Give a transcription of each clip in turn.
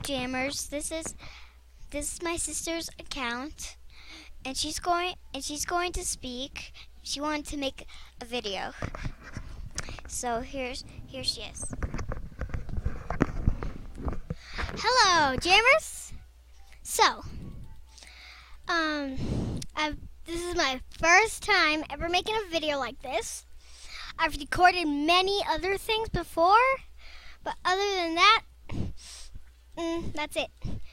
Jammers. This is my sister's account, and she's going to speak. She wanted to make a video. So here she is. Hello, Jammers. So, this is my first time ever making a video like this. I've recorded many other things before, but other than that, that's it.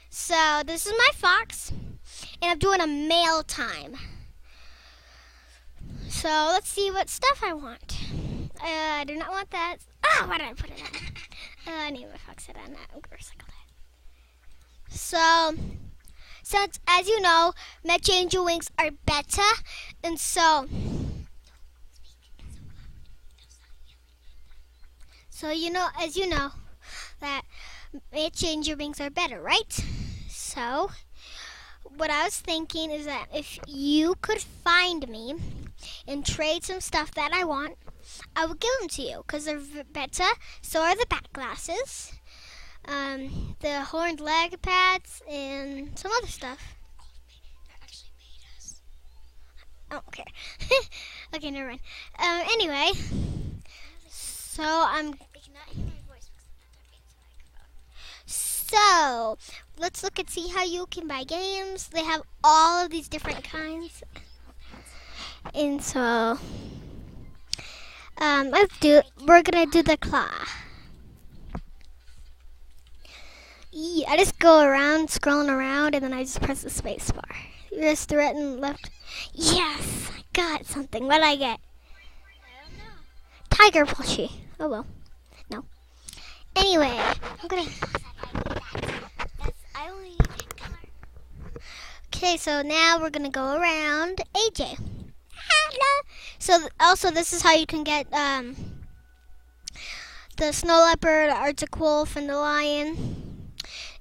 So this is my fox, and I'm doing a mail time. So let's see what stuff I want. I do not want that. Oh, why did I put it on? I need my fox head on that. I'm gonna recycle that. So, since as you know, Metro Angel Wings are beta, and so as you know, that Metro Angel Wings are better, right? So, what I was thinking is that if you could find me and trade some stuff that I want, I would give them to you because they're beta. So are the back glasses, the horned leg pads, and some other stuff. Oh, okay. Okay, never mind. Anyway, so So, let's look and see how you can buy games. They have all of these different kinds. And so, we're going to do the claw. I just go around, scrolling around, and then I just press the space bar. Just threaten left. Yes, I got something. What did I get? I don't know. Tiger plushie. Oh, well. No. Anyway, I'm going to... I only need color. Okay, so now we're going to go around AJ. Hello. So, also, this is how you can get the snow leopard, the Arctic wolf, and the lion,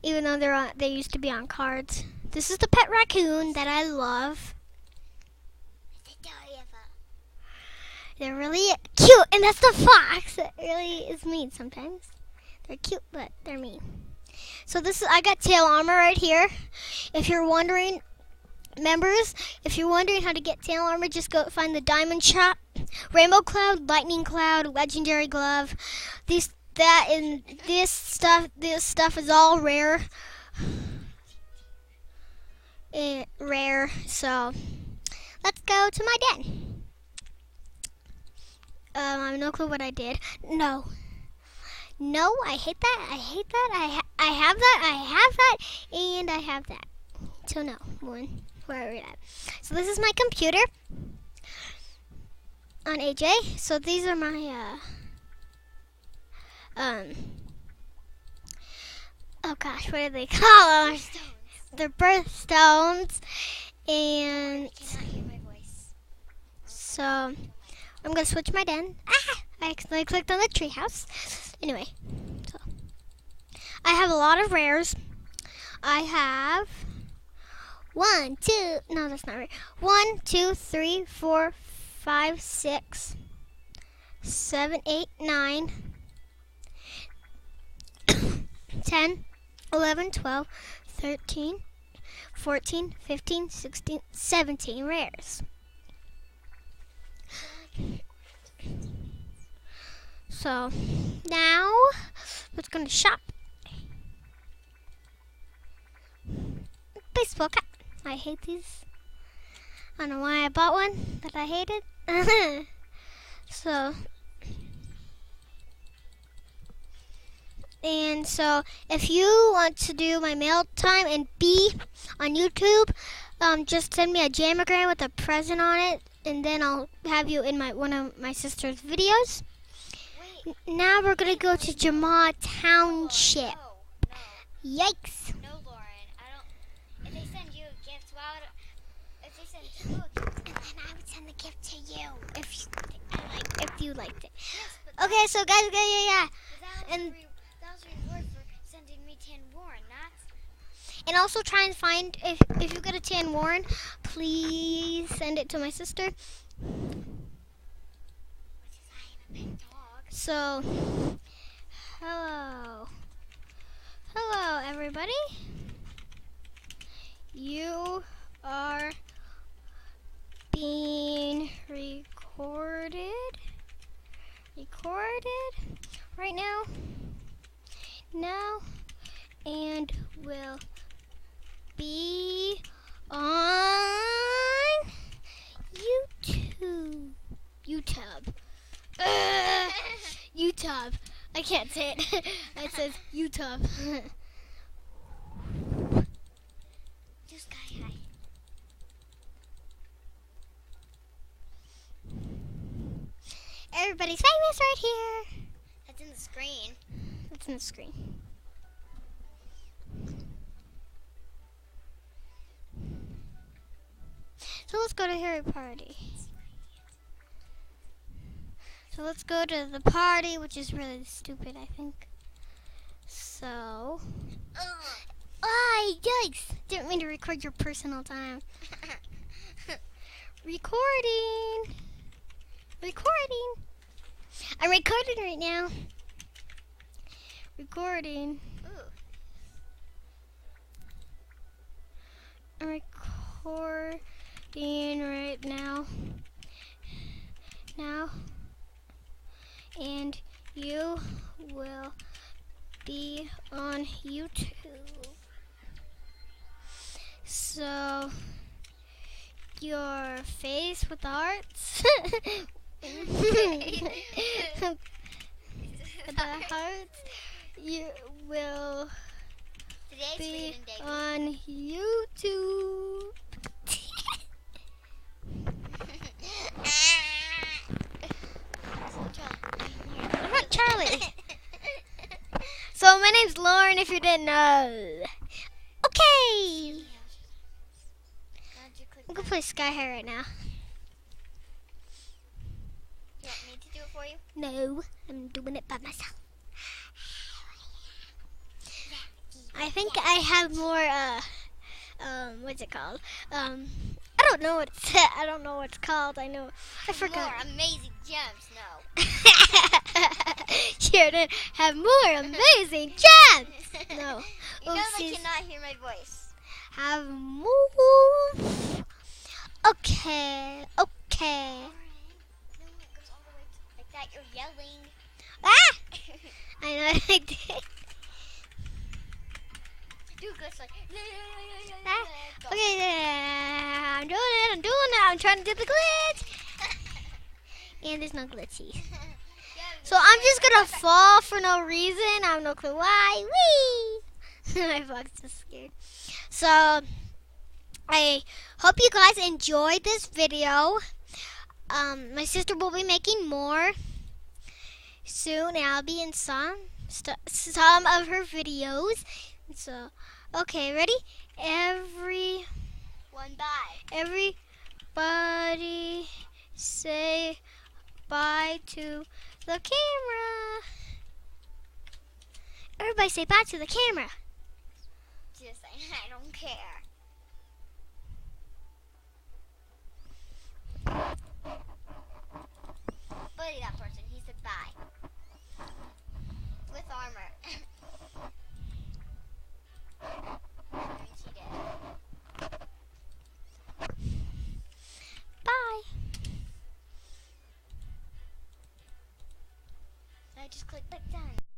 even though they used to be on cards. This is the pet raccoon that I love. They're really cute, and that's the fox. It really is mean sometimes. They're cute, but they're mean. So I got tail armor right here. If you're wondering, members, if you're wondering how to get tail armor, just go find the diamond shop, rainbow cloud, lightning cloud, legendary glove. This stuff is all rare. So let's go to my den. I have no clue what I did. No, I hate that. I have that. I have that, and I have that. So no, where are we at? So this is my computer on AJ. So these are my oh gosh, what do they call them? They're birthstones, and I cannot hear my voice. so I'm gonna switch my den. I accidentally clicked on the treehouse. Anyway, so I have a lot of rares. I have 1, 2, no, that's not right. 1, 2, 3, 4, 5, 6, 7, 8, 9, 10, 11, 12, 13, 14, 15, 16, 17 rares. So now let's go to shop. Baseball cap. I hate these. I don't know why I bought one that I hated. So if you want to do my mail time and be on YouTube, just send me a jammogram with a present on it, and then I'll have you in one of my sister's videos. Now we're gonna go to Jamaa Township. No. Yikes! No, Lauren. I don't. If they send you a gift, if they send you a gift, And then I would send the gift to you if you liked it. yes, but Okay, so guys, yeah. that And was reward for sending me Tan Warren, not. And also try and find, if you get a Tan Warren, please send it to my sister. Which is I am a big dog. So, hello everybody. everybody. You are being recorded right now, and will be on YouTube. YouTube. I can't say it. It says YouTube. Do sky high. Everybody's famous right here. That's in the screen. It's in the screen. So let's go to Harry Party. So let's go to the party, which is really stupid, I think. So, yikes! Didn't mean to record your personal time. Recording. I'm recording right now. Recording. Ooh. I'm recording right now. And you will be on YouTube. So your face with the hearts. With the hearts, you will Today's be Freedom Day. on YouTube. I'm not Charlie. So my name's Lauren, if you didn't know. Okay. I'm gonna play Sky High right now. You want me to do it for you? No, I'm doing it by myself. I think I have more, what's it called? I don't know what it's, I don't know what it's called. I forgot. More amazing gems. No. Sheridan have more amazing gems. No. You know they Oopsies. cannot hear my voice. Have more. Okay. No, it goes all the way to, like that. You're yelling. Ah! I know I did. Do good like. Ah, Go. okay, I'm doing it. I'm trying to do the glitch. And there's no glitchies. So I'm just gonna fall for no reason. I have no clue why. Whee! My fog's just scared. So I hope you guys enjoyed this video. My sister will be making more soon, and I'll be in some of her videos. So, okay, ready? One bye. Everybody say bye to the camera. Everybody say bye to the camera. Just saying, I don't care. Buddy, that person, he said bye. With armor. And she did. Bye. I just clicked like done.